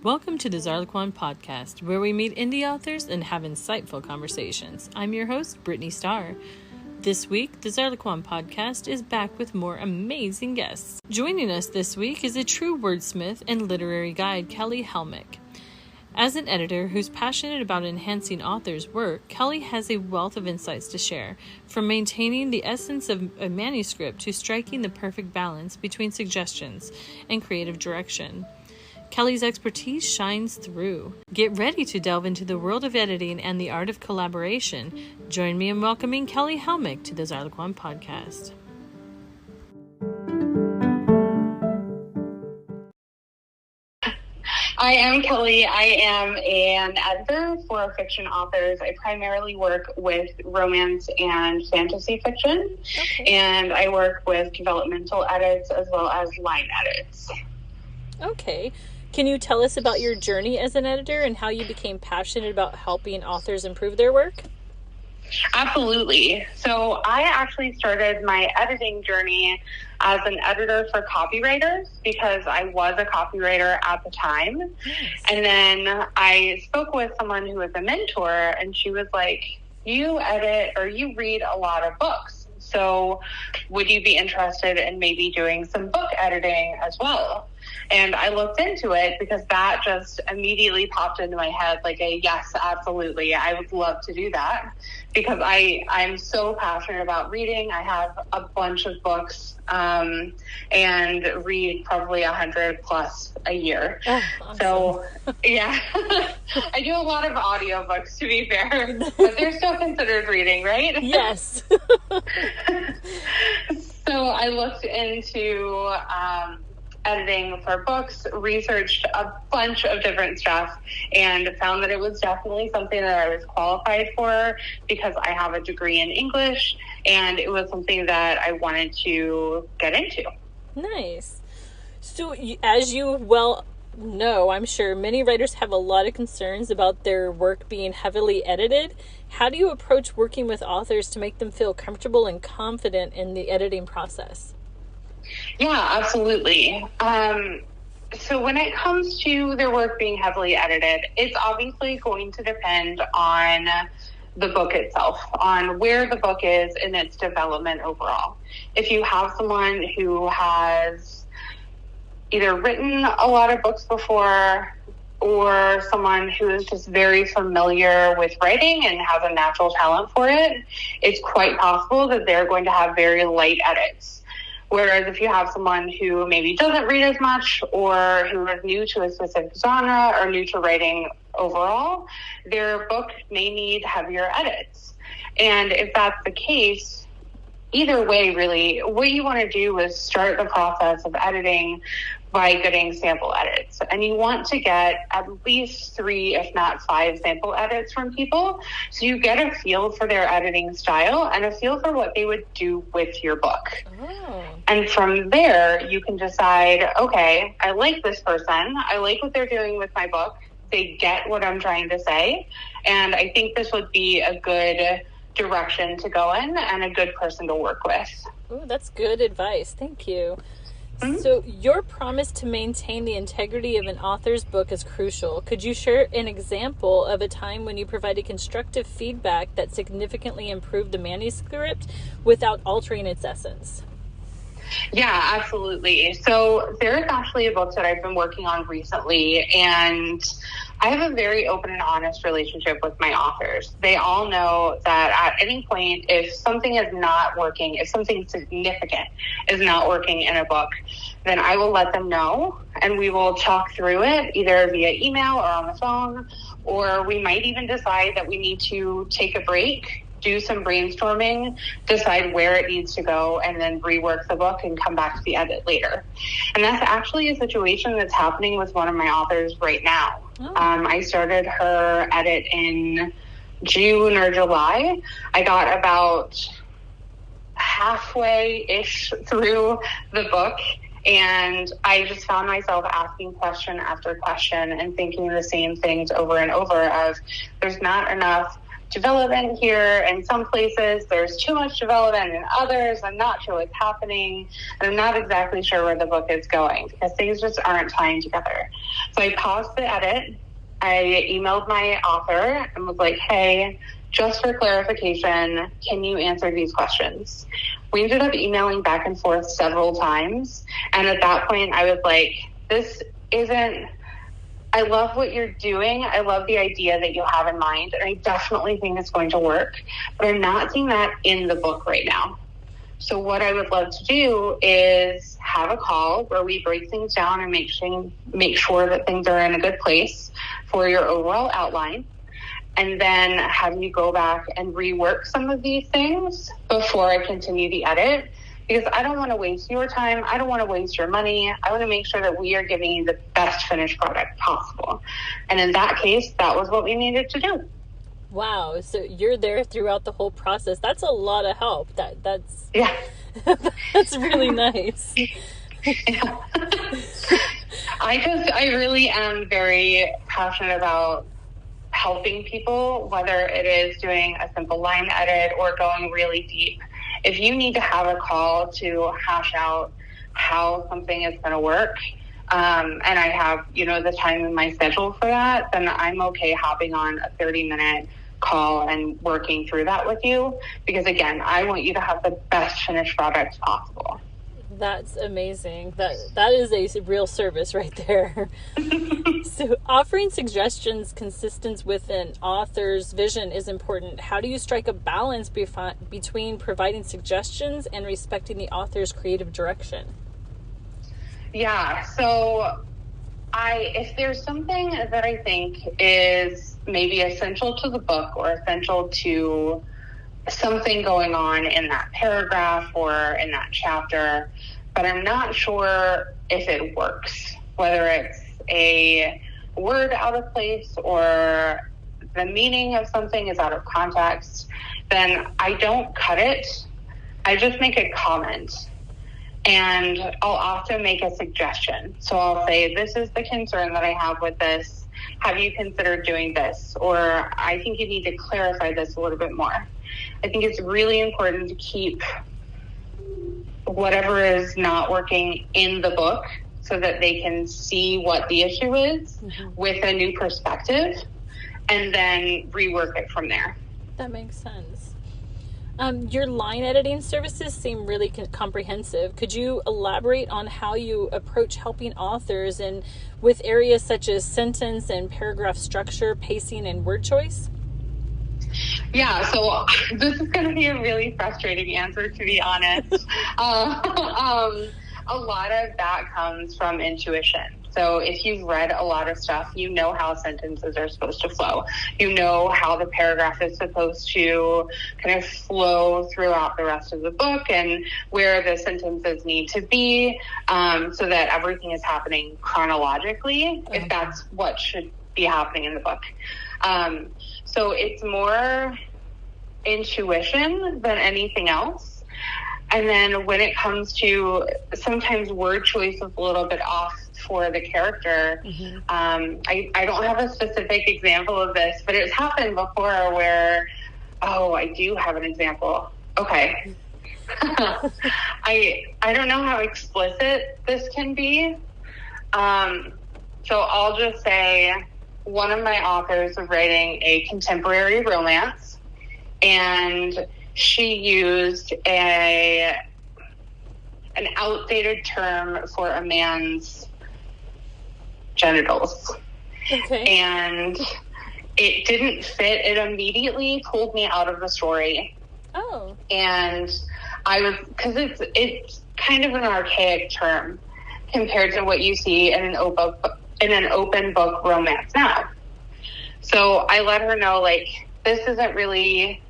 Welcome to the Zarlequan Podcast, where we meet indie authors and have insightful conversations. I'm your host, Brittani Starr. This week, the Zarlequan Podcast is back with more amazing guests. Joining us this week is a true wordsmith and literary guide, Kelly Helmick. As an editor who's passionate about enhancing authors' work, Kelly has a wealth of insights to share, from maintaining the essence of a manuscript to striking the perfect balance between suggestions and creative direction. Kelly's expertise shines through. Get ready to delve into the world of editing and the art of collaboration. Join me in welcoming Kelly Helmick to the Zarlequan Podcast. I am Kelly. I am an editor for fiction authors. I primarily work with romance and fantasy fiction, and I work with developmental edits as well as line edits. Okay. Can you tell us about your journey as an editor and how you became passionate about helping authors improve their work? Absolutely. So I actually started my editing journey as an editor for copywriters because I was a copywriter at the time. Nice. And then I spoke with someone who was a mentor, and she was like, you edit or you read a lot of books. So would you be interested in maybe doing some book editing as well? And I looked into it because that just immediately popped into my head like a yes, absolutely. I would love to do that because I'm so passionate about reading. I have a bunch of books and read probably 100 plus a year. Oh, awesome. So yeah, I do a lot of audiobooks, to be fair, but they're still considered reading, right? Yes. So I looked into editing for books, researched a bunch of different stuff, and found that it was definitely something that I was qualified for because I have a degree in English, and it was something that I wanted to get into. Nice. So as you well know, I'm sure many writers have a lot of concerns about their work being heavily edited. How do you approach working with authors to make them feel comfortable and confident in the editing process? Yeah, absolutely. So when it comes to their work being heavily edited, it's obviously going to depend on the book itself, on where the book is in its development overall. If you have someone who has either written a lot of books before, or someone who is just very familiar with writing and has a natural talent for it, it's quite possible that they're going to have very light edits. Whereas if you have someone who maybe doesn't read as much or who is new to a specific genre or new to writing overall, their book may need heavier edits. And if that's the case, either way, really, what you want to do is start the process of editing by getting sample edits. And you want to get at least 3, if not 5 sample edits from people. So you get a feel for their editing style and a feel for what they would do with your book. Oh. And from there, you can decide, okay, I like this person. I like what they're doing with my book. They get what I'm trying to say. And I think this would be a good direction to go in and a good person to work with. Oh, that's good advice. Thank you. Mm-hmm. So your promise to maintain the integrity of an author's book is crucial. Could you share an example of a time when you provided constructive feedback that significantly improved the manuscript without altering its essence? Yeah, absolutely. So there's actually a book that I've been working on recently, and I have a very open and honest relationship with my authors. They all know that at any point, if something is not working, if something significant is not working in a book, then I will let them know, and we will talk through it either via email or on the phone, or we might even decide that we need to take a break, do some brainstorming, decide where it needs to go, and then rework the book and come back to the edit later. And that's actually a situation that's happening with one of my authors right now. Oh. I started her edit in June or July. I got about halfway-ish through the book, and I just found myself asking question after question and thinking the same things over and over of, there's not enough development here. In some places, there's too much development. In others, I'm not sure what's happening. And I'm not exactly sure where the book is going because things just aren't tying together. So I paused the edit. I emailed my author and was like, hey, just for clarification, can you answer these questions? We ended up emailing back and forth several times. And at that point, I was like, I love what you're doing. I love the idea that you have in mind. And I definitely think it's going to work. But I'm not seeing that in the book right now. So what I would love to do is have a call where we break things down and make sure that things are in a good place for your overall outline. And then have you go back and rework some of these things before I continue the edit. Because I don't want to waste your time. I don't want to waste your money. I want to make sure that we are giving you the best finished product possible. And in that case, that was what we needed to do. Wow. So you're there throughout the whole process. That's a lot of help. That's yeah. That's really nice. Yeah. I really am very passionate about helping people, whether it is doing a simple line edit or going really deep. If you need to have a call to hash out how something is going to work, and I have, the time in my schedule for that, then I'm okay hopping on a 30-minute call and working through that with you. Because again, I want you to have the best finished product possible. That's amazing. That is a real service right there. So offering suggestions consistent with an author's vision is important. How do you strike a balance between providing suggestions and respecting the author's creative direction? Yeah, so if there's something that I think is maybe essential to the book or essential to something going on in that paragraph or in that chapter, but I'm not sure if it works, whether it's a word out of place or the meaning of something is out of context, then I don't cut it. I just make a comment. And I'll often make a suggestion. So I'll say, this is the concern that I have with this. Have you considered doing this? Or I think you need to clarify this a little bit more. I think it's really important to keep whatever is not working in the book so that they can see what the issue is with a new perspective and then rework it from there. That makes sense. Your line editing services seem really comprehensive. Could you elaborate on how you approach helping authors and with areas such as sentence and paragraph structure, pacing, and word choice? Yeah, so this is going to be a really frustrating answer, to be honest. A lot of that comes from intuition. So if you've read a lot of stuff, you know how sentences are supposed to flow. You know how the paragraph is supposed to kind of flow throughout the rest of the book and where the sentences need to be so that everything is happening chronologically, if that's what should be happening in the book. So it's more intuition than anything else. And then when it comes to sometimes word choice is a little bit off for the character. I don't have a specific example of this, but it's happened before where, I do have an example. Okay. I don't know how explicit this can be. So I'll just say one of my authors was writing a contemporary romance, and she used an outdated term for a man's genitals. Okay. And it didn't fit. It immediately pulled me out of the story. Oh. And because it's kind of an archaic term compared to what you see in an open book romance now. So I let her know, this isn't really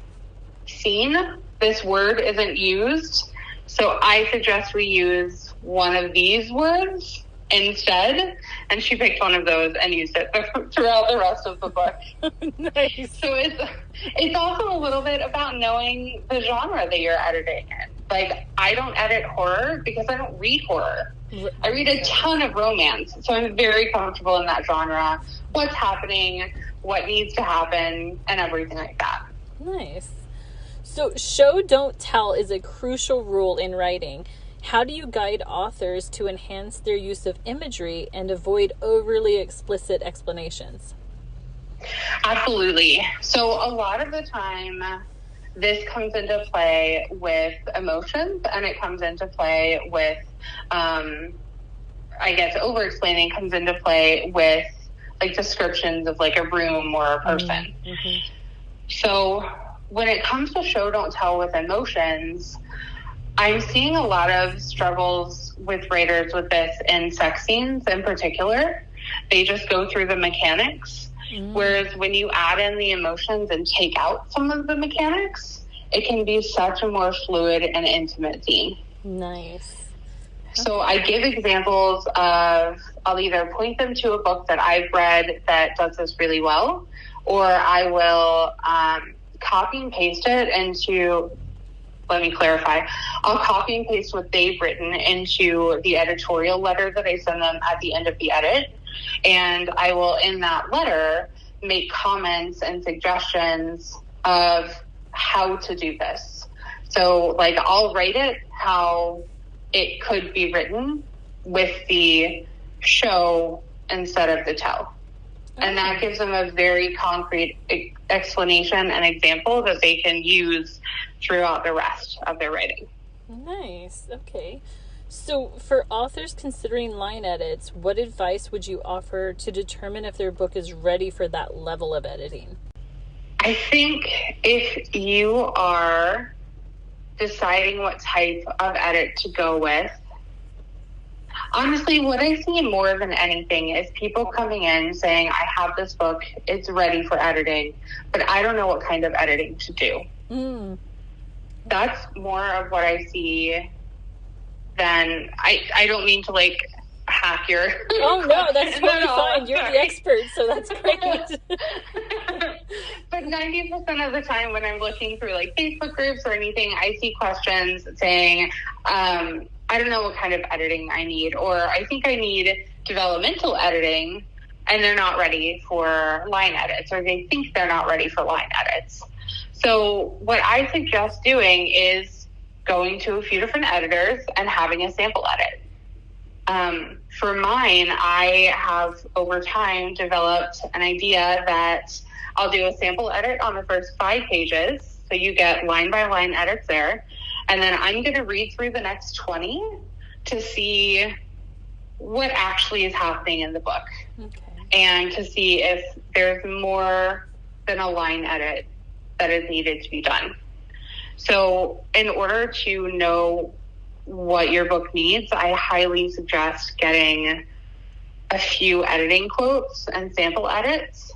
seen. This word isn't used. So I suggest we use one of these words instead. And she picked one of those and used it throughout the rest of the book. Nice. So it's also a little bit about knowing the genre that you're editing in. I don't edit horror because I don't read horror. I read a ton of romance. So I'm very comfortable in that genre, what's happening, what needs to happen, and everything like that. Nice. So show, don't tell is a crucial rule in writing. How do you guide authors to enhance their use of imagery and avoid overly explicit explanations? Absolutely. So a lot of the time, this comes into play with emotions, and it comes into play with, over-explaining comes into play with, like, descriptions of, like, a room or a person. Mm-hmm. So when it comes to show, don't tell with emotions, I'm seeing a lot of struggles with writers with this in sex scenes in particular. They just go through the mechanics. Whereas when you add in the emotions and take out some of the mechanics, it can be such a more fluid and intimate scene. Nice. So I give examples of, I'll either point them to a book that I've read that does this really well, or I will copy and paste it into, let me clarify, I'll copy and paste what they've written into the editorial letter that I send them at the end of the edit. And I will, in that letter, make comments and suggestions of how to do this. So, like, I'll write it how it could be written with the show instead of the tell. And that gives them a very concrete explanation and example that they can use throughout the rest of their writing. Nice. Okay. So for authors considering line edits, what advice would you offer to determine if their book is ready for that level of editing? I think if you are deciding what type of edit to go with, honestly, what I see more than anything is people coming in saying, I have this book, it's ready for editing, but I don't know what kind of editing to do. That's more of what I see than, I don't mean to, like, hack your... Oh, no, that's totally fine. You're the expert, so that's great. But 90% of the time when I'm looking through, like, Facebook groups or anything, I see questions saying, I don't know what kind of editing I need, or I think I need developmental editing, and they're not ready for line edits, or they think they're not ready for line edits. So what I suggest doing is going to a few different editors and having a sample edit. For mine, I have over time developed an idea that I'll do a sample edit on the first 5 pages. So you get line by line edits there. And then I'm going to read through the next 20 to see what actually is happening in the book. Okay. And to see if there's more than a line edit that is needed to be done. So in order to know what your book needs, I highly suggest getting a few editing quotes and sample edits.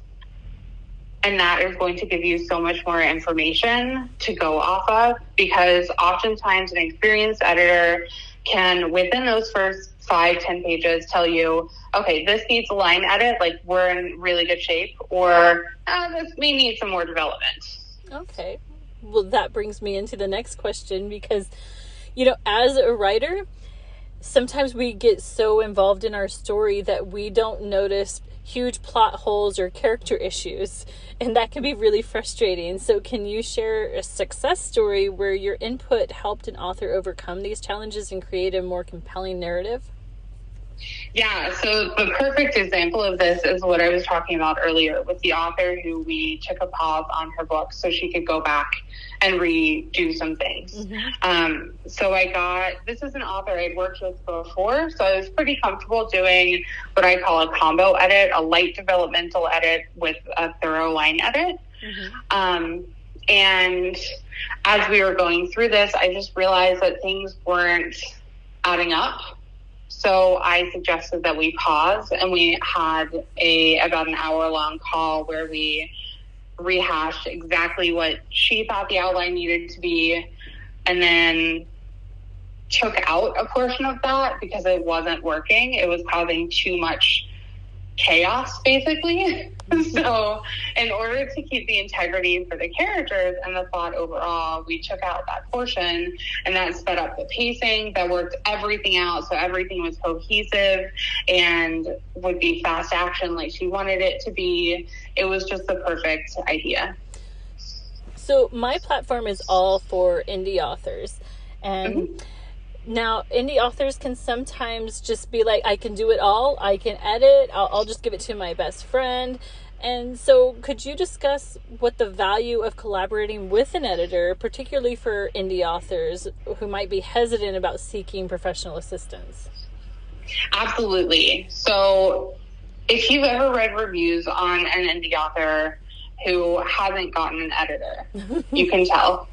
And that is going to give you so much more information to go off of, because oftentimes an experienced editor can, within those first 5-10 pages, tell you, okay, this needs a line edit, like we're in really good shape, or this may need some more development. Okay. Well, that brings me into the next question, because, you know, as a writer, sometimes we get so involved in our story that we don't notice huge plot holes or character issues, and that can be really frustrating. So can you share a success story where your input helped an author overcome these challenges and create a more compelling narrative? Yeah, so the perfect example of this is what I was talking about earlier with the author who we took a pause on her book so she could go back and redo some things. Mm-hmm. So this is an author I'd worked with before, so I was pretty comfortable doing what I call a combo edit, a light developmental edit with a thorough line edit. Mm-hmm. And as we were going through this, I just realized that things weren't adding up. So I suggested that we pause, and we had about an hour-long call where we rehashed exactly what she thought the outline needed to be, and then took out a portion of that because it wasn't working. It was causing too much chaos, basically. So in order to keep the integrity for the characters and the plot overall, we took out that portion, and that sped up the pacing, that worked everything out, so everything was cohesive and would be fast action like she wanted it to be. It was just the perfect idea. So my platform is all for indie authors. And now indie authors can sometimes just be like, I can do it all. I can edit. I'll just give it to my best friend. And so could you discuss what the value of collaborating with an editor, particularly for indie authors who might be hesitant about seeking professional assistance? Absolutely. So if you've ever read reviews on an indie author who hasn't gotten an editor, you can tell.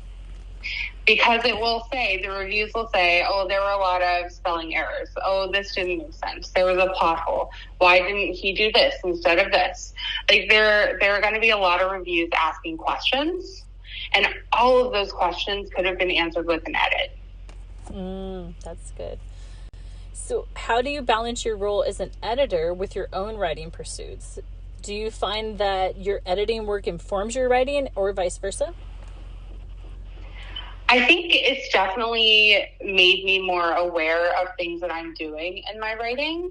Because it will say, the reviews will say, oh, there were a lot of spelling errors. Oh, this didn't make sense. There was a plot hole. Why didn't he do this instead of this? Like there are going to be a lot of reviews asking questions, and all of those questions could have been answered with an edit. That's good. So how do you balance your role as an editor with your own writing pursuits? Do you find that your editing work informs your writing or vice versa? I think it's definitely made me more aware of things that I'm doing in my writing,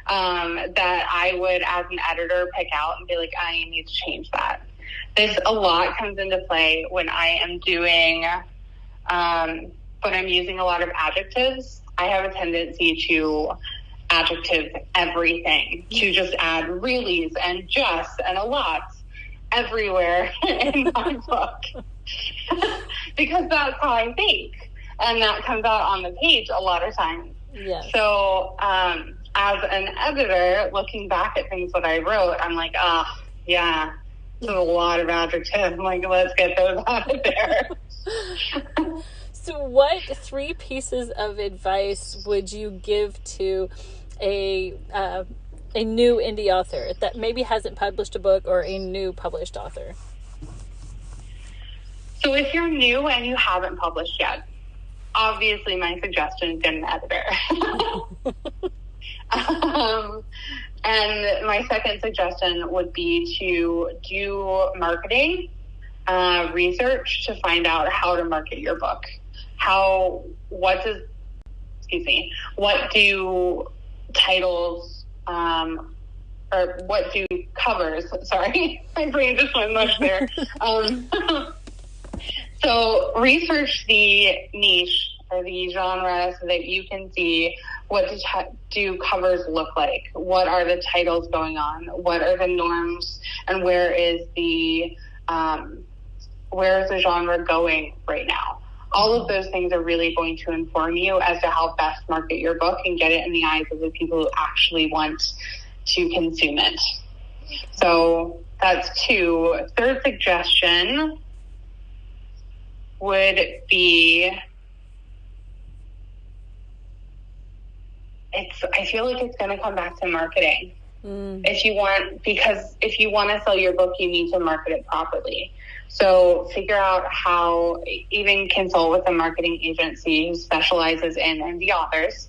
that I would, as an editor, pick out and be like, I need to change that. A lot comes into play when I am doing, when I'm using a lot of adjectives. I have a tendency to adjective everything, to just add reallys and just and a lot everywhere in my book. Because that's how I think, and that comes out on the page a lot of times. Yes. So as an editor, looking back at things that I wrote, I'm like, yeah, there's a lot of adjectives. I'm like, let's get those out of there. So what 3 pieces of advice would you give to a new indie author that maybe hasn't published a book, or a new published author? So if you're new and you haven't published yet, obviously my suggestion is get an editor. And my second suggestion would be to do marketing research to find out how to market your book. What do titles, or what do covers, sorry, my brain just went much there. So research the niche or the genre so that you can see what do covers look like? What are the titles going on? What are the norms? And where is the genre going right now? All of those things are really going to inform you as to how best market your book and get it in the eyes of the people who actually want to consume it. So that's 2. Third suggestion would be, I feel like it's going to come back to marketing. If you want to sell your book, you need to market it properly. So figure out how, even consult with a marketing agency who specializes in indie authors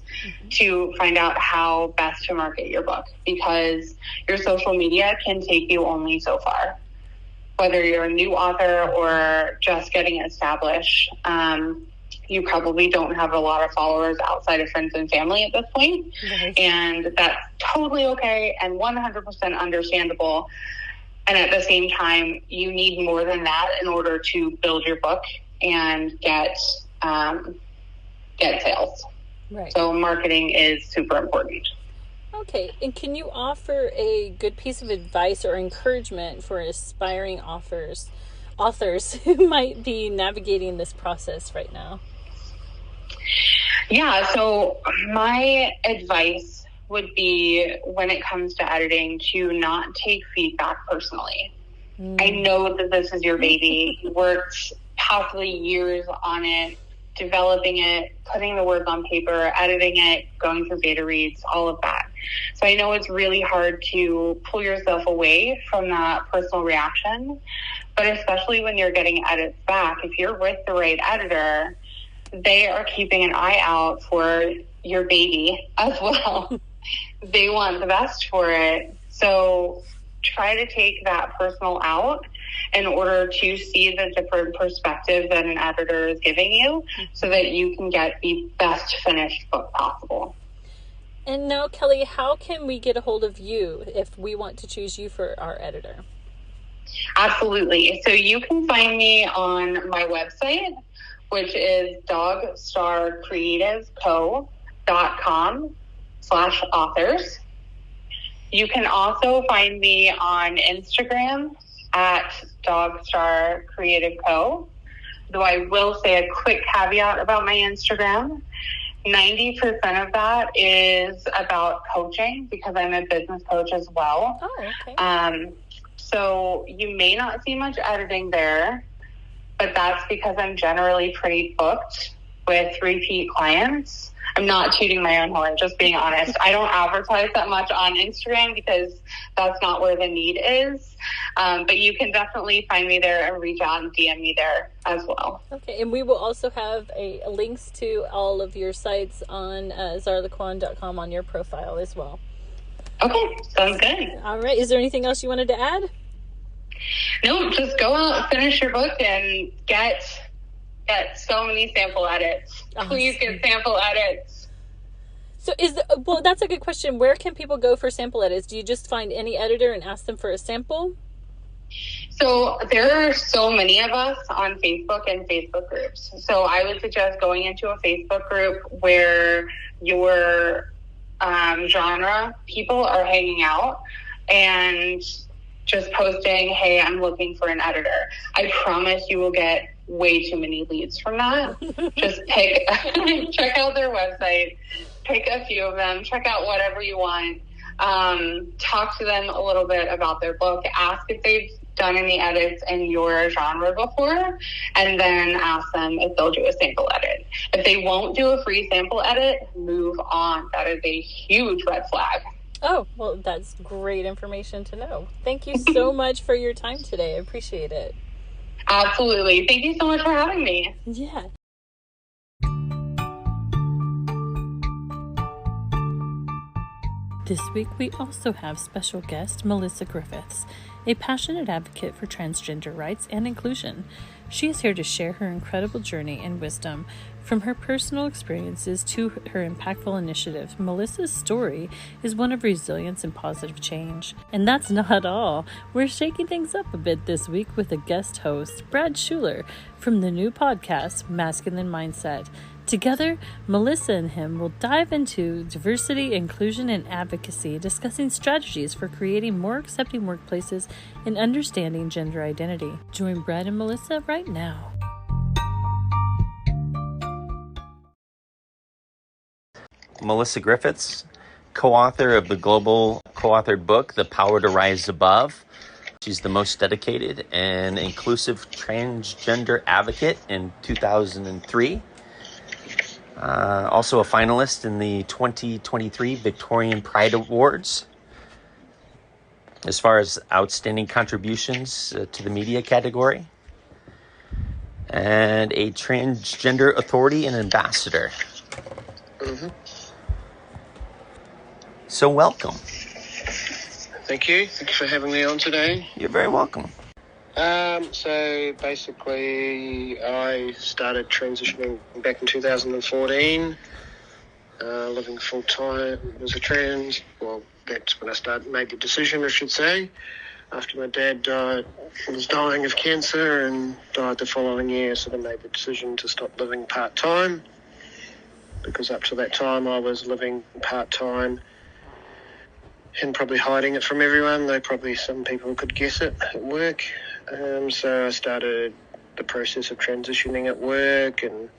to find out how best to market your book, because your social media can take you only so far. Whether you're a new author or just getting established, you probably don't have a lot of followers outside of friends and family at this point. Mm-hmm. And that's totally okay and 100% understandable. And at the same time, you need more than that in order to build your book and get sales. Right. So marketing is super important. Okay, and can you offer a good piece of advice or encouragement for aspiring authors who might be navigating this process right now? Yeah, so my advice would be, when it comes to editing, to not take feedback personally. I know that this is your baby. You worked possibly years on it, developing it, putting the words on paper, editing it, going through beta reads, all of that. So I know it's really hard to pull yourself away from that personal reaction, but especially when you're getting edits back, if you're with the right editor, they are keeping an eye out for your baby as well. They want the best for it. So try to take that personal out in order to see the different perspective that an editor is giving you so that you can get the best finished book possible. And now, Kelly, how can we get a hold of you if we want to choose you for our editor? Absolutely. So you can find me on my website, which is dogstarcreativeco.com/authors. You can also find me on Instagram at dogstarcreativeco. Though I will say a quick caveat about my Instagram. 90% of that is about coaching because I'm a business coach as well. Oh, okay. So you may not see much editing there, but that's because I'm generally pretty booked with repeat clients. I'm not tooting my own horn, just being honest. I don't advertise that much on Instagram because that's not where the need is. But you can definitely find me there and reach out and DM me there as well. Okay, and we will also have links to all of your sites on Zarlequan.com on your profile as well. Okay, sounds good. All right, is there anything else you wanted to add? No, just go out, finish your book, and get so many sample edits. Awesome. Please get sample edits. So that's a good question. Where can people go for sample edits? Do you just find any editor and ask them for a sample? So there are so many of us on Facebook and Facebook groups. So I would suggest going into a Facebook group where your genre people are hanging out and just posting, hey, I'm looking for an editor. I promise you will get way too many leads from that. Just check out their website, pick a few of them, check out whatever you want, talk to them a little bit about their book, ask if they've done any edits in your genre before, and then ask them if they'll do a sample edit. If they won't do a free sample edit, move on. That is a huge red flag. Oh, well, that's great information to know. Thank you so much for your time today. I appreciate it. Absolutely. Thank you so much for having me. Yeah. This week, we also have special guest Melissa Griffiths, a passionate advocate for transgender rights and inclusion. She is here to share her incredible journey and wisdom from her personal experiences to her impactful initiative. Melissa's story is one of resilience and positive change. And that's not all. We're shaking things up a bit this week with a guest host, Brad Schuhler, from the new podcast, Masculine Mindset. Together, Melissa and him will dive into diversity, inclusion, and advocacy, discussing strategies for creating more accepting workplaces and understanding gender identity. Join Brad and Melissa right now. Melissa Griffiths, co-author of the global co-authored book, The Power to Rise Above. She's the most dedicated and inclusive transgender advocate in 2003. Also a finalist in the 2023 Victorian Pride Awards as far as outstanding contributions to the media category, and a transgender authority and ambassador. Mm-hmm. So welcome. Thank you. Thank you for having me on today. You're very welcome. So basically, I started transitioning back in 2014, living full-time as a trans. Well, that's when I made the decision, I should say, after my dad was dying of cancer and died the following year, so I made the decision to stop living part-time, because up to that time I was living part-time and probably hiding it from everyone, though probably some people could guess it at work. So I started the process of transitioning at work, and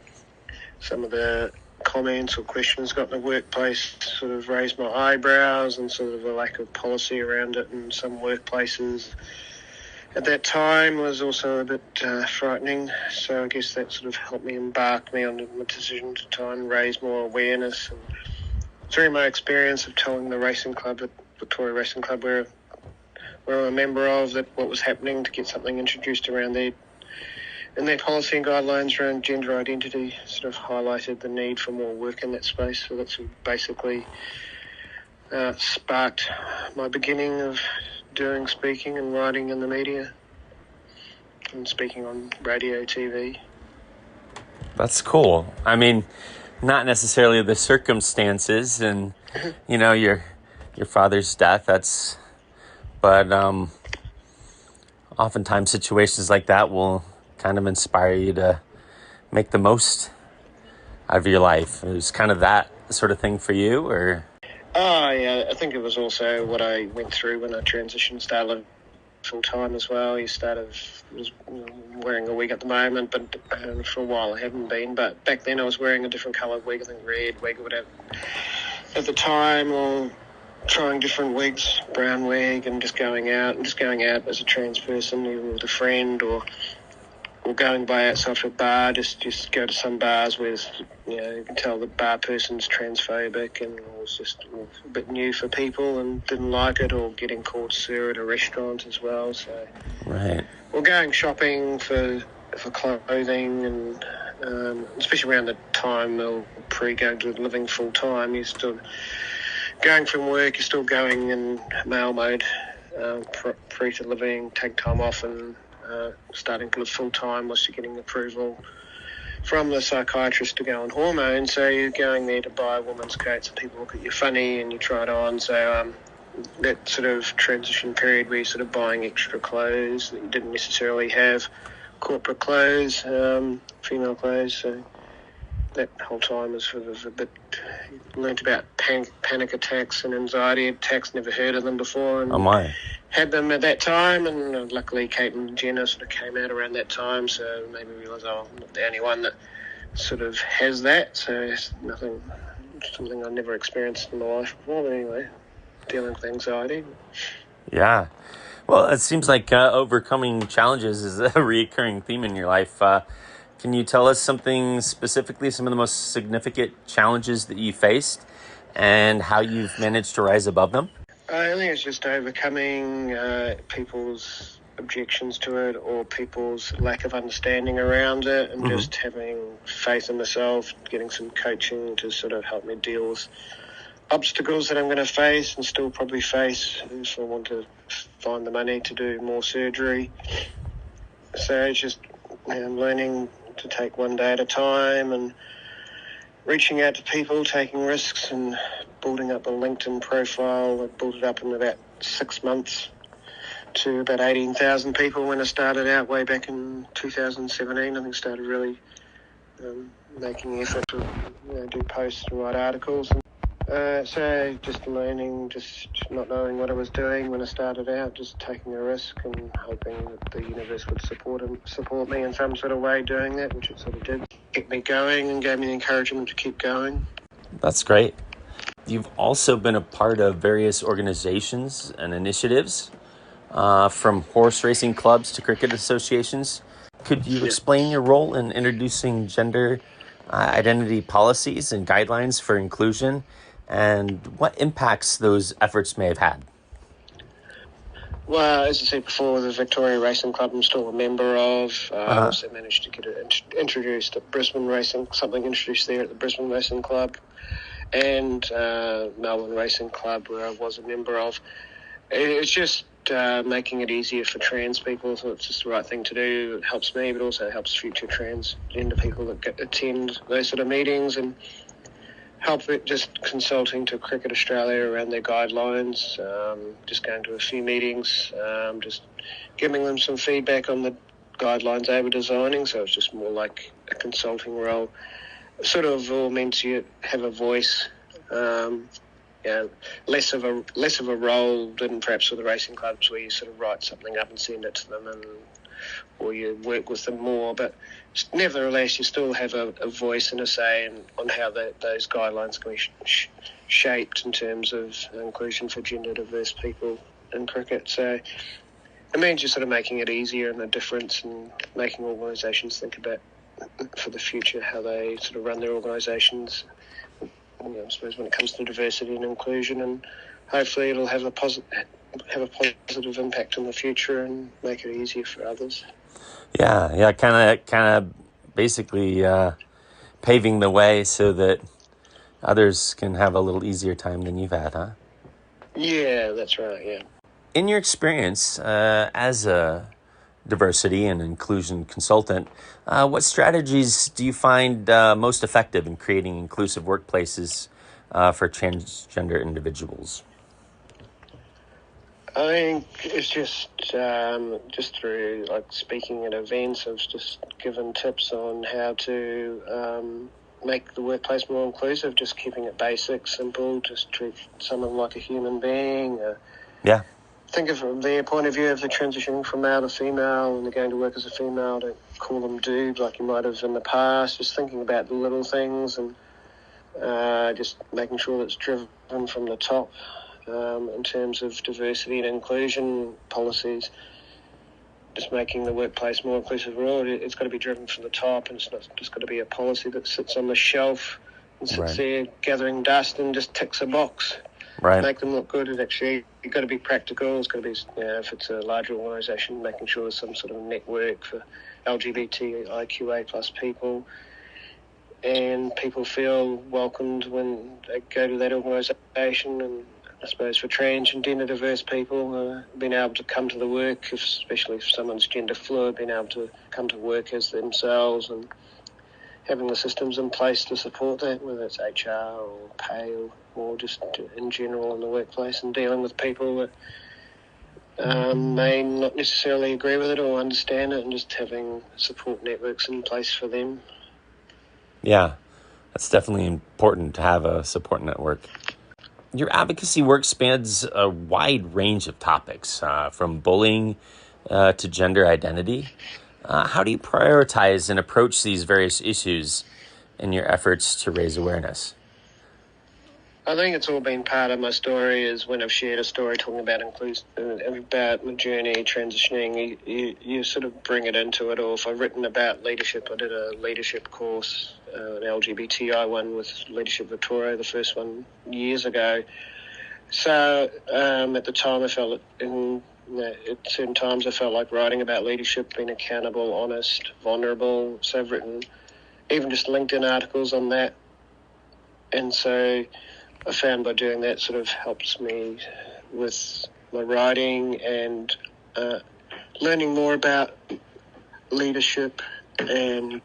some of the comments or questions got in the workplace sort of raised my eyebrows, and sort of a lack of policy around it in some workplaces at that time was also a bit frightening. So I guess that sort of helped me embark me on the decision to try and raise more awareness. And through my experience of telling the racing club, the Victoria Racing Club, where I'm a member of, that what was happening, to get something introduced around their policy and guidelines around gender identity, sort of highlighted the need for more work in that space. So that's basically sparked my beginning of doing speaking and writing in the media and speaking on radio, TV. That's cool. I mean, not necessarily the circumstances and, you know, your father's death, but oftentimes situations like that will kind of inspire you to make the most out of your life. It was kind of that sort of thing for you, or? Oh, yeah, I think it was also what I went through when I transitioned, started full-time as well. Was wearing a wig at the moment, but for a while I haven't been. But back then I was wearing a different coloured wig, I think red wig or whatever, at the time, or trying different wigs, brown wig, and just going out as a trans person, either with a friend or going by outside to a bar, just go to some bars where you can tell the bar person's transphobic and it was just a bit new for people and didn't like it, or getting called sir at a restaurant as well. So, right. Or going shopping for clothing, and especially around the time or pre-going to living full-time, you're still going from work, you're still going in male mode, pre to living, take time off and starting to live full-time whilst you're getting approval from the psychiatrist to go on hormones. So you're going there to buy women's coats and people look at you funny and you try it on. So that sort of transition period where you're sort of buying extra clothes that you didn't necessarily have, corporate clothes, female clothes. So that whole time was sort of a bit, learnt about panic attacks and anxiety attacks, never heard of them before. And oh my. Had them at that time, and luckily Caitlyn Jenner sort of came out around that time, so made me realise, I'm not the only one that sort of has that. So it's something I never experienced in my life before. But anyway, dealing with anxiety. Yeah. Well, it seems like overcoming challenges is a recurring theme in your life. Can you tell us something specifically, some of the most significant challenges that you faced and how you've managed to rise above them? I think it's just overcoming people's objections to it or people's lack of understanding around it, and just having faith in myself, getting some coaching to sort of help me deal with obstacles that I'm going to face and still probably face if I want to find the money to do more surgery. So it's just learning to take one day at a time and reaching out to people, taking risks and building up a LinkedIn profile. I built it up in about 6 months to about 18,000 people when I started out way back in 2017. I think started really making effort to do posts and write articles. So just learning, just not knowing what I was doing when I started out, just taking a risk and hoping that the universe would support me in some sort of way doing that, which it sort of did. Kept me going and gave me the encouragement to keep going. That's great. You've also been a part of various organizations and initiatives, from horse racing clubs to cricket associations. Could you explain your role in introducing gender identity policies and guidelines for inclusion, and what impacts those efforts may have had? Well, as I said before, the Victoria Racing Club I'm still a member of. I also managed to get it introduced at Brisbane Racing, something introduced there at the Brisbane Racing Club, and Melbourne Racing Club, where I was a member of. It's just making it easier for trans people, so it's just the right thing to do. It helps me, but also helps future transgender people that attend those sort of meetings, and help it just consulting to Cricket Australia around their guidelines, just going to a few meetings, just giving them some feedback on the guidelines they were designing. So it's just more like a consulting role. It sort of all means you have a voice, less of a role than perhaps with the racing clubs where you sort of write something up and send it to them, or you work with them more. But nevertheless, you still have a voice and a say on how those guidelines can be shaped in terms of inclusion for gender diverse people in cricket. So it means you're sort of making it easier and a difference, and making organisations think about for the future how they sort of run their organisations. I suppose when it comes to diversity and inclusion, and hopefully it'll have a positive impact in the future and make it easier for others. Yeah, kind of basically paving the way so that others can have a little easier time than you've had, huh? Yeah, that's right, yeah. In your experience as a diversity and inclusion consultant, what strategies do you find most effective in creating inclusive workplaces for transgender individuals? I think it's just through like speaking at events, I've just given tips on how to make the workplace more inclusive, just keeping it basic, simple, just treat someone like a human being. Yeah. Think of from their point of view, if they're transitioning from male to female and they're going to work as a female, don't call them dude like you might have in the past. Just thinking about the little things and just making sure that it's driven from the top. In terms of diversity and inclusion policies, just making the workplace more inclusive world, it's got to be driven from the top, and it's not just got to be a policy that sits on the shelf and sits there gathering dust and just ticks a box. Right. Make them look good. And actually, you've got to be practical. It's got to be, if it's a larger organisation, making sure there's some sort of network for LGBTIQA plus people, and people feel welcomed when they go to that organisation. And I suppose for trans and gender diverse people, being able to come to the work, especially if someone's gender fluid, being able to come to work as themselves and having the systems in place to support that, whether it's HR or pay or just in general in the workplace, and dealing with people that may not necessarily agree with it or understand it, and just having support networks in place for them. Yeah, that's definitely important to have a support network. Your advocacy work spans a wide range of topics, from bullying to gender identity. How do you prioritize and approach these various issues in your efforts to raise awareness? I think it's all been part of my story, is when I've shared a story talking about about my journey transitioning, you sort of bring it into it. Or if I've written about leadership, I did a leadership course, an LGBTI one with Leadership Victoria, the first one years ago. So at the time I felt at certain times I felt like writing about leadership, being accountable, honest, vulnerable. So I've written even just LinkedIn articles on that. And so I found by doing that sort of helps me with my writing and learning more about leadership and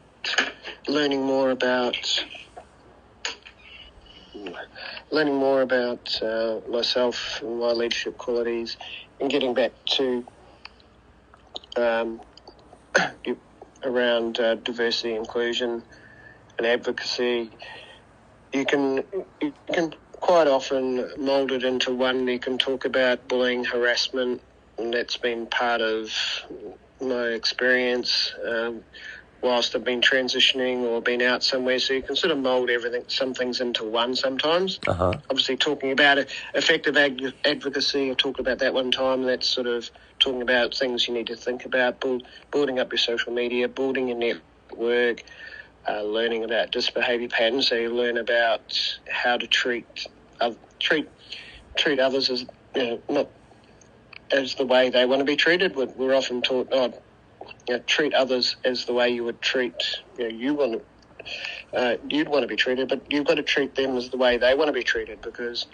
learning more about myself and my leadership qualities, and getting back to around diversity, inclusion and advocacy. You can quite often mould it into one. You can talk about bullying, harassment, and that's been part of my experience whilst I've been transitioning or been out somewhere. So you can sort of mould some things into one sometimes. Obviously talking about effective advocacy, I talked about that one time. That's sort of talking about things you need to think about, building up your social media, building your network, learning about disbehaviour patterns. So you learn about how to treat others as not as the way they want to be treated. We're often taught, treat others as the way you would treat you'd want to be treated, but you've got to treat them as the way they want to be treated, because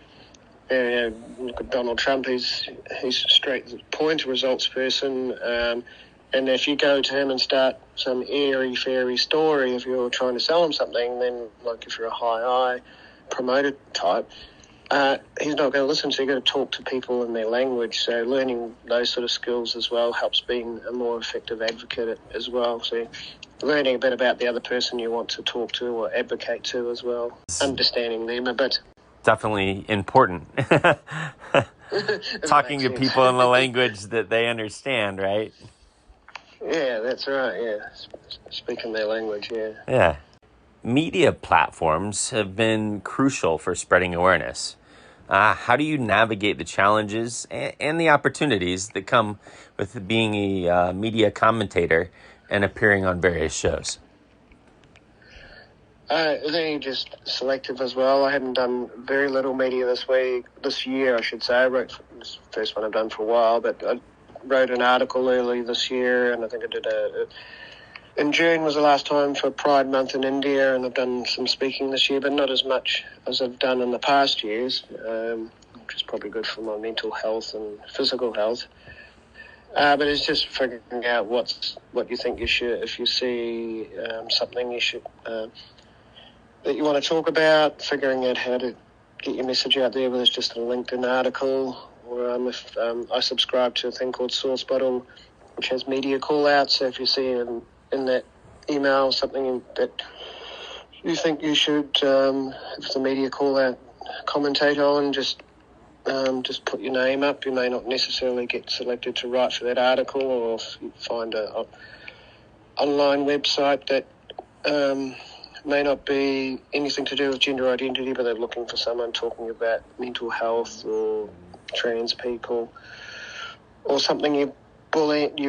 look at Donald Trump. He's straight to the point, a results person. And if you go to him and start some airy-fairy story, if you're trying to sell him something, then like if you're a high-eye promoter type, he's not going to listen. So you've got to talk to people in their language. So learning those sort of skills as well helps being a more effective advocate as well. So learning a bit about the other person you want to talk to or advocate to as well, understanding them a bit. Definitely important. Talking to people in the language that they understand, right? Yeah, that's right, yeah. Speaking their language, yeah. Yeah. Media platforms have been crucial for spreading awareness. How do you navigate the challenges and the opportunities that come with being a media commentator and appearing on various shows? I think just selective as well. I haven't done very little media this year, I should say. I wrote this first one I've done for a while, but I wrote an article early this year, and I think I did in June was the last time for Pride Month in India, and I've done some speaking this year, but not as much as I've done in the past years, which is probably good for my mental health and physical health. But it's just figuring out what you think you should, if you see something you should that you want to talk about, figuring out how to get your message out there, whether it's just a LinkedIn article I subscribe to a thing called Source Bottle, which has media call-outs. So if you see in that email something that you think you should, if it's a media call-out, commentate on, just put your name up. You may not necessarily get selected to write for that article, or if you find a online website that may not be anything to do with gender identity, but they're looking for someone talking about mental health or trans people, or something you've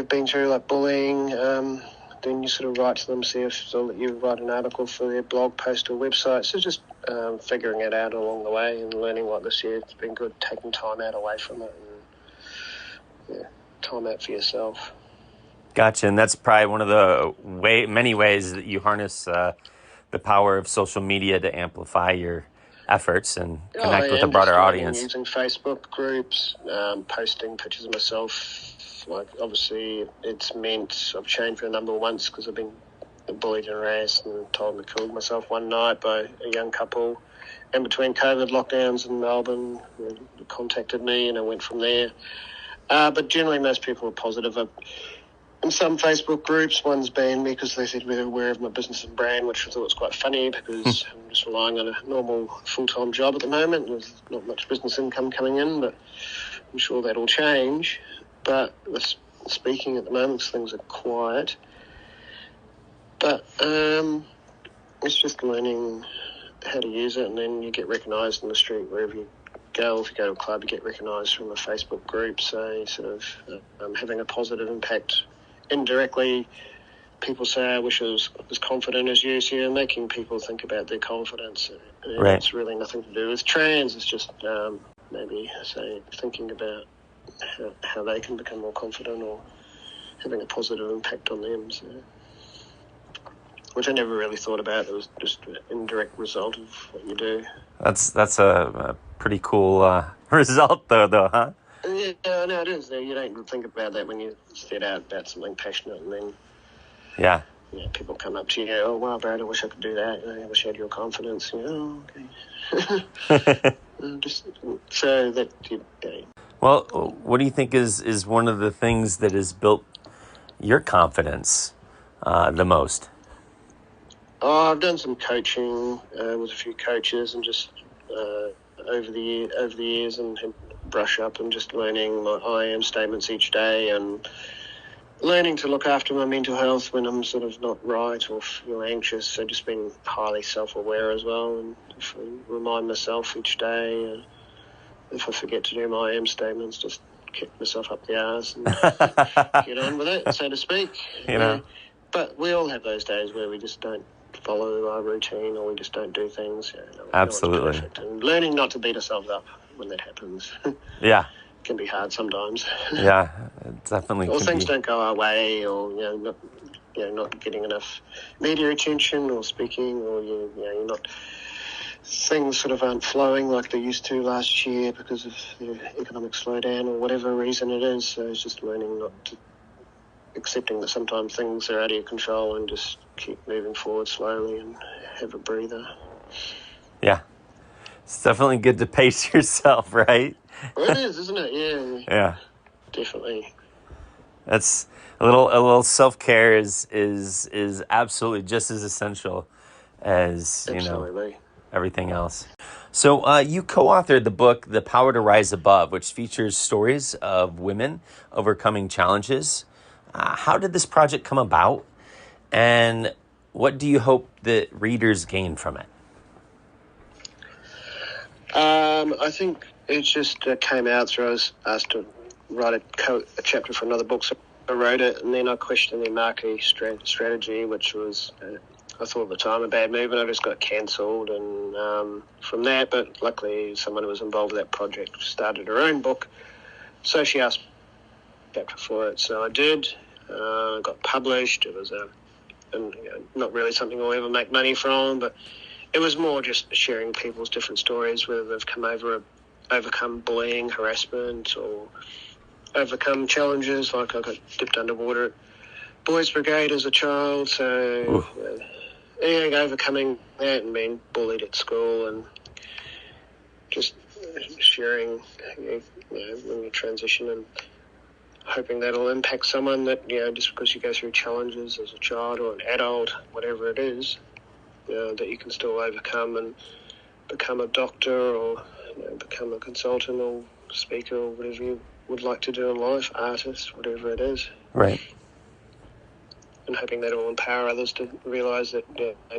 been through, like bullying, then you sort of write to them, see if they'll let you write an article for their blog post or website. So just figuring it out along the way and learning what this year. It's been good taking time out away from it and time out for yourself. Gotcha, and that's probably one of the many ways that you harness the power of social media to amplify your efforts and connect with a broader audience. Using Facebook groups, posting pictures of myself. Like, obviously, it's meant I've changed my number once because I've been bullied and harassed and told I killed myself one night by a young couple. In between COVID lockdowns in Melbourne, they contacted me and I went from there. But generally, most people are positive. In some Facebook groups, one's banned me because they said they're aware of my business and brand, which I thought was quite funny because I'm just relying on a normal full-time job at the moment. There's not much business income coming in, but I'm sure that'll change. But speaking at the moment, things are quiet. But it's just learning how to use it, and then you get recognised in the street wherever you go. If you go to a club, you get recognised from a Facebook group. So sort of having a positive impact indirectly. People say, I wish I was as confident as you. So you're making people think about their confidence. And right. It's really nothing to do with trans. It's just maybe, say, thinking about how they can become more confident or having a positive impact on them. So, which I never really thought about. It was just an indirect result of what you do. That's a pretty cool result, though, huh? Yeah, no, it is. You don't think about that when you set out about something passionate, and then people come up to you, oh, wow, Brad, I wish I could do that. I wish I had your confidence. Oh, okay. Just so that you. Well, what do you think is one of the things that has built your confidence the most? Oh, I've done some coaching with a few coaches, and just over the years, and brush up and just learning my I am statements each day, and learning to look after my mental health when I'm sort of not right or feel anxious. So just being highly self-aware as well, and remind myself each day. If I forget to do my I am statements, just kick myself up the arse and get on with it, so to speak. You know. But we all have those days where we just don't follow our routine, or we just don't do things. Absolutely. And learning not to beat ourselves up when that happens. Yeah. Can be hard sometimes. Yeah, it definitely. Or things don't go our way, or not getting enough media attention, or speaking, or you're not. Things sort of aren't flowing like they used to last year because of the economic slowdown or whatever reason it is. So it's just learning not to, accepting that sometimes things are out of your control, and just keep moving forward slowly and have a breather. Yeah. It's definitely good to pace yourself, right? Well, it is, isn't it? Yeah. Yeah. Definitely. That's a little self-care is absolutely just as essential as everything else. So you co-authored the book The Power to Rise Above, which features stories of women overcoming challenges. How did this project come about, and what do you hope that readers gain from it? I think it just came out through I was asked to write a chapter for another book, so I wrote it, and then I questioned the marketing strategy, which was, I thought at the time, a bad move, and I just got cancelled. And from that, but luckily someone who was involved with that project started her own book, so she asked me a chapter for it. So I did, got published. It was not really something I'll ever make money from, but it was more just sharing people's different stories, whether they've overcome bullying, harassment, or overcome challenges. Like I got dipped underwater at Boys Brigade as a child, so overcoming that and being bullied at school, and just sharing when you transition and hoping that'll impact someone that, just because you go through challenges as a child or an adult, whatever it is, that you can still overcome and become a doctor or become a consultant or speaker or whatever you would like to do in life, artist, whatever it is. Right. And hoping that it will empower others to realise that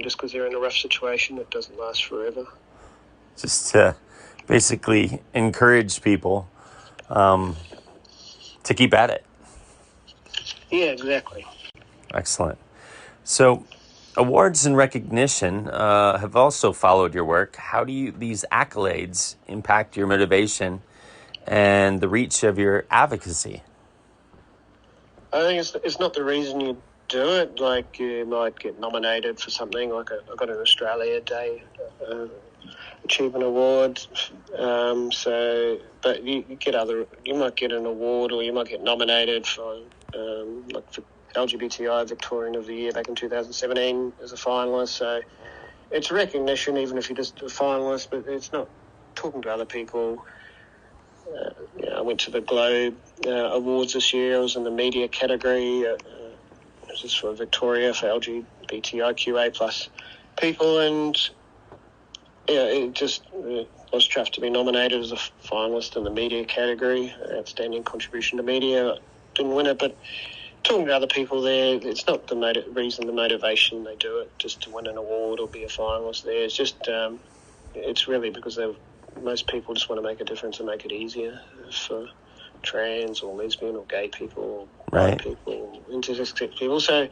just because they're in a rough situation, it doesn't last forever. Just to basically encourage people to keep at it. Yeah, exactly. Excellent. So awards and recognition have also followed your work. How do these accolades impact your motivation and the reach of your advocacy? I think it's not the reason you do it. Like, you might get nominated for something, like I got an Australia Day Achievement Award. But you might get an award, or you might get nominated for for LGBTI Victorian of the Year back in 2017 as a finalist. So it's recognition, even if you're just a finalist, but it's not talking to other people. I went to the Globe Awards this year. I was in the media category. This is for Victoria, for LGBTIQA plus people, and I was chuffed to be nominated as a finalist in the media category, outstanding contribution to media. Didn't win it, but talking to other people there, it's not the motivation they do it just to win an award or be a finalist there. It's just it's really because most people just want to make a difference and make it easier for trans or lesbian or gay people or white people or intersex people. So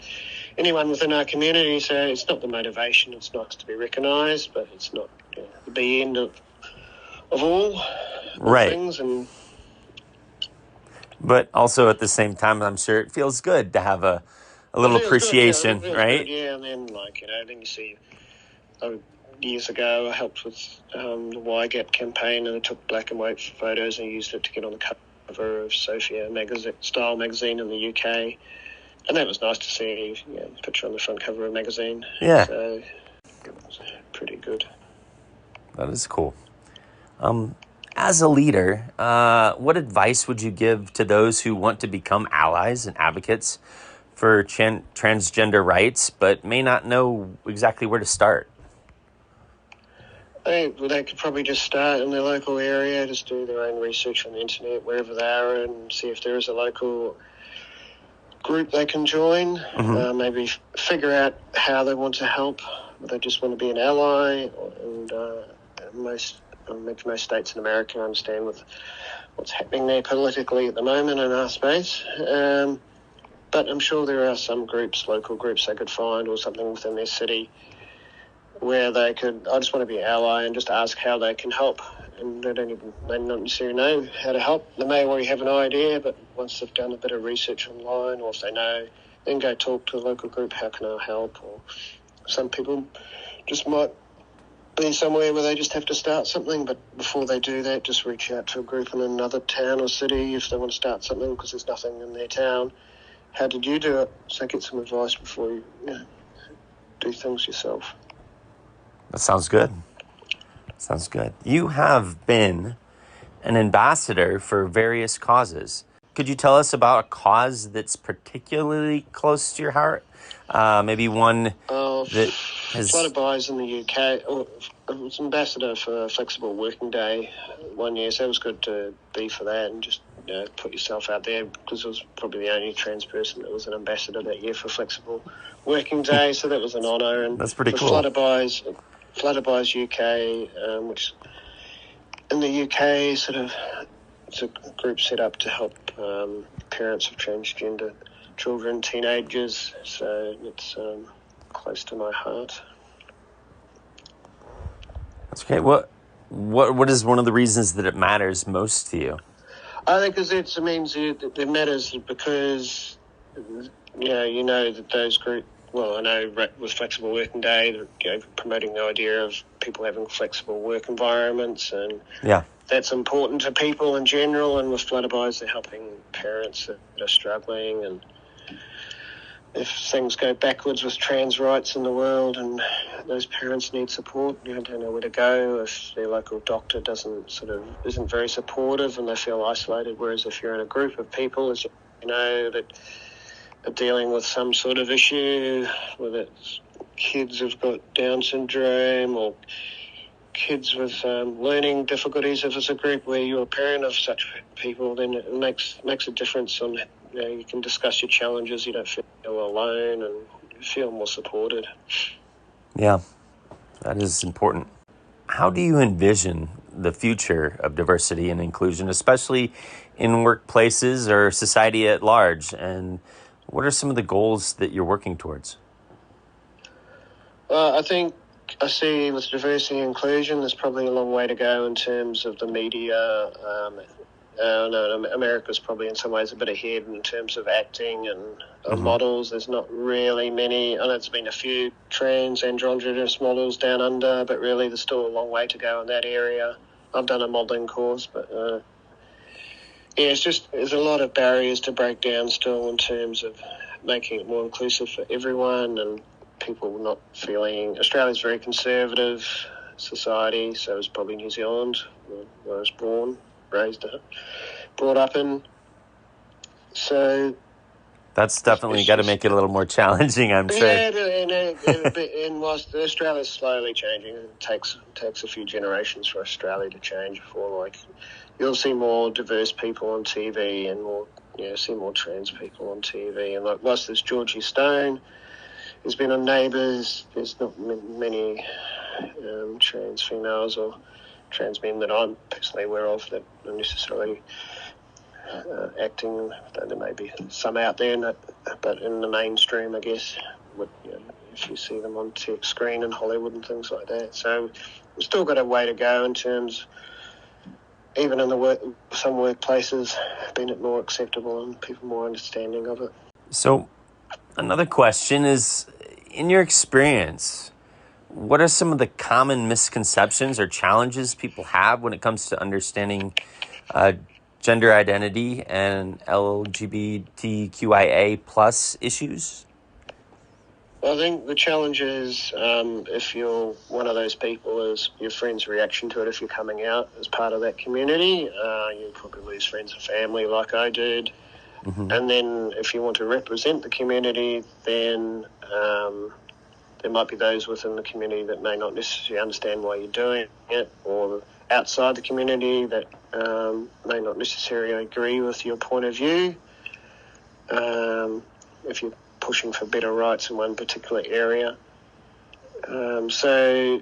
anyone within our community, so it's not the motivation. It's nice to be recognised, but it's not the end of all things. But also at the same time, I'm sure it feels good to have a little appreciation, right? Good, yeah, and then then you see. Years ago, I helped with the Y Gap campaign, and I took black and white photos and used it to get on the cover of Sophia Style magazine in the UK, and that was nice to see. Picture on the front cover of a magazine. Yeah, so it was pretty good. That is cool. As a leader, what advice would you give to those who want to become allies and advocates for transgender rights, but may not know exactly where to start? They could probably just start in their local area, just do their own research on the internet, wherever they are, and see if there is a local group they can join. Mm-hmm. Maybe figure out how they want to help. They just want to be an ally, and most states in America understand with what's happening there politically at the moment in our space. But I'm sure there are some local groups they could find, or something within their city, where I just want to be an ally and just ask how they can help. And they not necessarily know how to help. They may already have an idea, but once they've done a bit of research online, or if they know, then go talk to a local group, how can I help? Or some people just might be somewhere where they just have to start something, but before they do that, just reach out to a group in another town or city if they want to start something, because there's nothing in their town. How did you do it? So get some advice before you do things yourself. That sounds good. You have been an ambassador for various causes. Could you tell us about a cause that's particularly close to your heart? Maybe one that has... Flutterby's in the UK. I was ambassador for Flexible Working Day 1 year, so it was good to be for that and just put yourself out there, because I was probably the only trans person that was an ambassador that year for Flexible Working Day, so that was an honour. And that's pretty cool. Flutterby's UK, which in the UK it's a group set up to help parents of transgender children, teenagers, so it's close to my heart. That's great. What is one of the reasons that it matters most to you? I think it matters because you know that those groups. Well, I know with Flexible Working Day, promoting the idea of people having flexible work environments, and that's important to people in general. And with Flutterby's, they're helping parents that are struggling, and if things go backwards with trans rights in the world and those parents need support, don't know where to go, if their local doctor isn't very supportive and they feel isolated, whereas if you're in a group of people, as you know, that are dealing with some sort of issue, whether it's kids who've got Down syndrome or kids with learning difficulties, if it's a group where you're a parent of such people, then it makes a difference on, you can discuss your challenges, you don't feel alone and you feel more supported. Yeah, that is important. How do you envision the future of diversity and inclusion, especially in workplaces or society at large? And what are some of the goals that you're working towards? Well, I see with diversity and inclusion, there's probably a long way to go in terms of the media. America's probably in some ways a bit ahead in terms of acting and models. There's not really many. I know there's been a few trans androgynous models down under, but really there's still a long way to go in that area. I've done a modelling course, but there's a lot of barriers to break down still in terms of making it more inclusive for everyone and people not feeling. Australia's a very conservative society, so is probably New Zealand, where I was born, brought up in. So that's definitely got to make it a little more challenging, I'm sure. Yeah, and whilst Australia's slowly changing, it takes a few generations for Australia to change before, you'll see more diverse people on TV and more, see more trans people on TV. And whilst there's Georgie Stone, there's been on Neighbours, there's not many trans females or trans men that I'm personally aware of that are necessarily acting. There may be some out there, but in the mainstream, I guess, if you see them on screen in Hollywood and things like that. So we've still got a way to go in terms, even in some workplaces, being it more acceptable and people more understanding of it. So another question is, in your experience, what are some of the common misconceptions or challenges people have when it comes to understanding gender identity and LGBTQIA plus issues? Well, I think the challenge is, if you're one of those people, is your friend's reaction to it if you're coming out as part of that community. You probably lose friends and family like I did. Mm-hmm. And then if you want to represent the community, then there might be those within the community that may not necessarily understand why you're doing it, or outside the community that may not necessarily agree with your point of view. If you're pushing for better rights in one particular area. So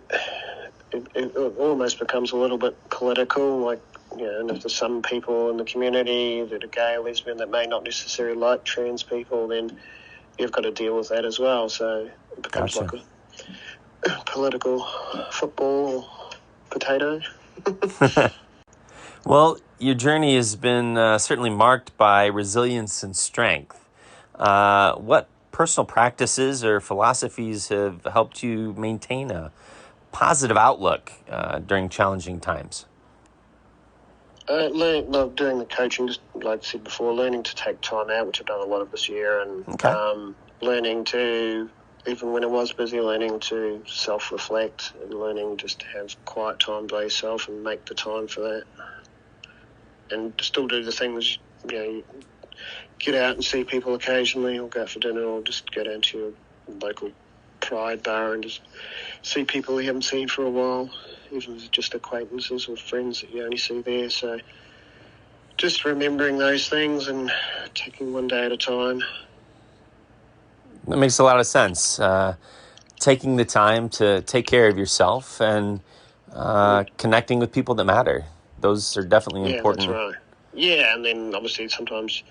it almost becomes a little bit political, and if there's some people in the community that are gay or lesbian that may not necessarily like trans people, then you've got to deal with that as well. So it becomes like a political football potato. Well, your journey has been certainly marked by resilience and strength. What personal practices or philosophies have helped you maintain a positive outlook during challenging times? Doing the coaching, just like I said before, learning to take time out, which I've done a lot of this year, and learning to, even when I was busy, learning to self-reflect and learning just to have quiet time by yourself and make the time for that. And still do the things, get out and see people occasionally, or go out for dinner, or just go down to your local Pride bar and just see people you haven't seen for a while, even if it's just acquaintances or friends that you only see there. So just remembering those things and taking one day at a time. That makes a lot of sense. Taking the time to take care of yourself and connecting with people that matter. Those are definitely important. Yeah, that's right. Yeah, and then obviously sometimes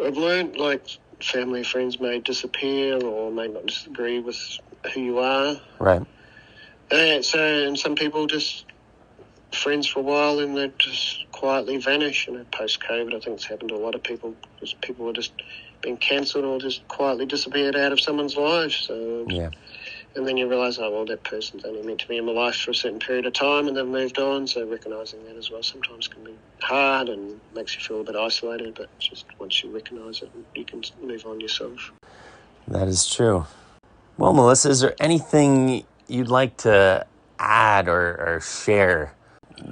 I've learned, family and friends may disappear or may not disagree with who you are. Right. And some people just friends for a while and they just quietly vanish. Post-COVID, I think it's happened to a lot of people. Just people are just being cancelled or just quietly disappeared out of someone's life. So, yeah. And then you realise, that person's only meant to be in my life for a certain period of time and they've moved on. So recognising that as well sometimes can be hard and makes you feel a bit isolated, but just once you recognise it, you can move on yourself. That is true. Well, Melissa, is there anything you'd like to add or share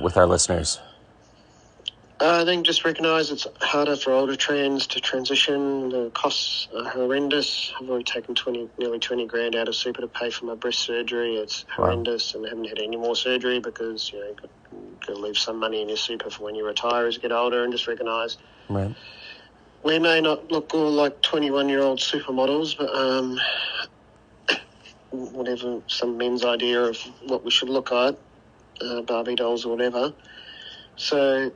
with our listeners? I think just recognise it's harder for older trans to transition. The costs are horrendous. I've already taken nearly 20 grand out of super to pay for my breast surgery. It's horrendous, and I haven't had any more surgery because you've got to leave some money in your super for when you retire as you get older, and just recognise we may not look all like 21-year-old supermodels, but whatever some men's idea of what we should look like, Barbie dolls or whatever. So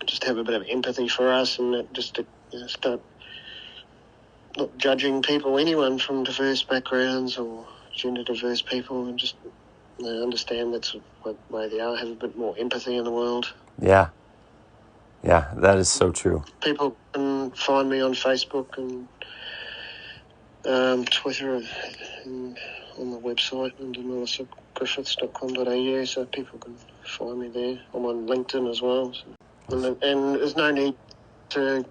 just have a bit of empathy for us, and just to start not judging people, anyone from diverse backgrounds or gender diverse people, and just understand that's what way they are. Have a bit more empathy in the world. Yeah, that is so true. People can find me on Facebook and Twitter and on the website under melissagriffiths.com.au, so people can find me there. I'm on LinkedIn as well. So. And there's no need to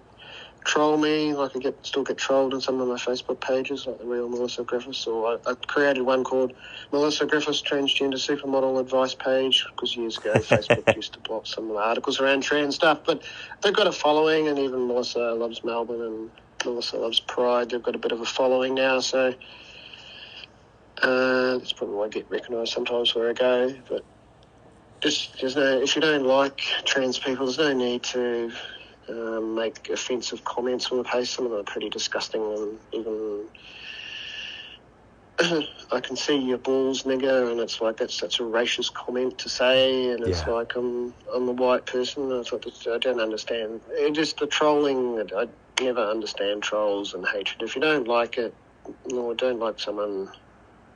troll me. Like I still get trolled in some of my Facebook pages, like the real Melissa Griffiths. Or I created one called Melissa Griffiths Transgender Supermodel Advice Page, because years ago Facebook used to block some of the articles around trans stuff. But they've got a following, and even Melissa Loves Melbourne and Melissa Loves Pride, they've got a bit of a following now. So that's probably why I get recognised sometimes where I go. But if you don't like trans people, there's no need to make offensive comments on the page. Some of them are pretty disgusting, and even I can see your balls, nigger, and it's like that's such a racist comment to say, and it's like I'm the white person. I don't understand. Just the trolling, I never understand trolls and hatred. If you don't like it, or don't like someone,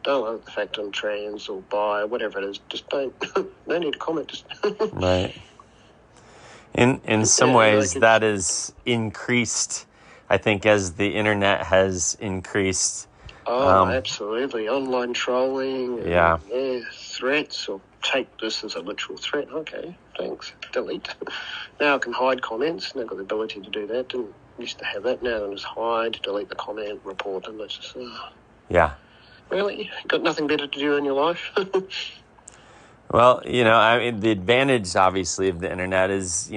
don't like the fact I'm trans or bi, whatever it is, just don't. No need to comment. Just right. In some ways, that is increased, I think, as the internet has increased. Oh, absolutely. Online trolling. And, threats, or take this as a literal threat. Okay, thanks. Delete. Now I can hide comments. Now I've got the ability to do that. Didn't used to have that. Now I can just hide, delete the comment, report them. It's just, really? Got nothing better to do in your life? Well, the advantage, obviously, of the internet is,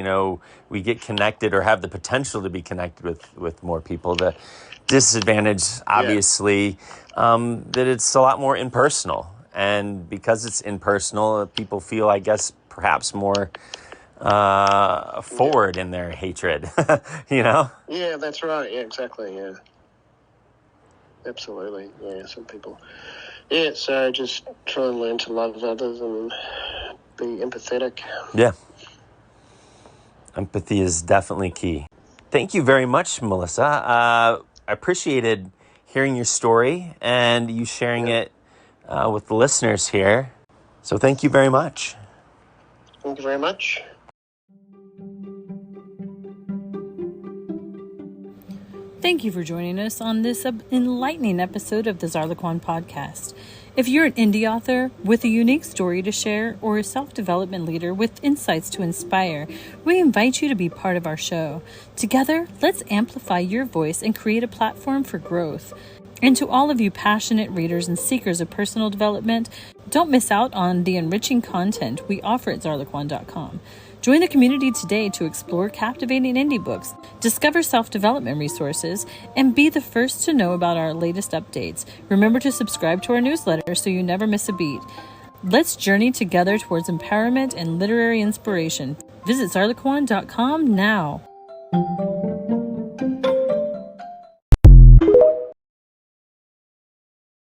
we get connected or have the potential to be connected with more people. The disadvantage, obviously, that it's a lot more impersonal. And because it's impersonal, people feel, I guess, perhaps more forward in their hatred, Yeah, that's right. Yeah, exactly, yeah. Absolutely, yeah, some people. Yeah, so just try and learn to love others and be empathetic. Yeah. Empathy is definitely key. Thank you very much, Melissa. I appreciated hearing your story and you sharing it with the listeners here. So thank you very much. Thank you very much. Thank you for joining us on this enlightening episode of the Zarlequan Podcast. If you're an indie author with a unique story to share or a self-development leader with insights to inspire, we invite you to be part of our show. Together, let's amplify your voice and create a platform for growth. And to all of you passionate readers and seekers of personal development, don't miss out on the enriching content we offer at Zarlequan.com. Join the community today to explore captivating indie books, discover self-development resources, and be the first to know about our latest updates. Remember to subscribe to our newsletter so you never miss a beat. Let's journey together towards empowerment and literary inspiration. Visit Zarlequan.com now.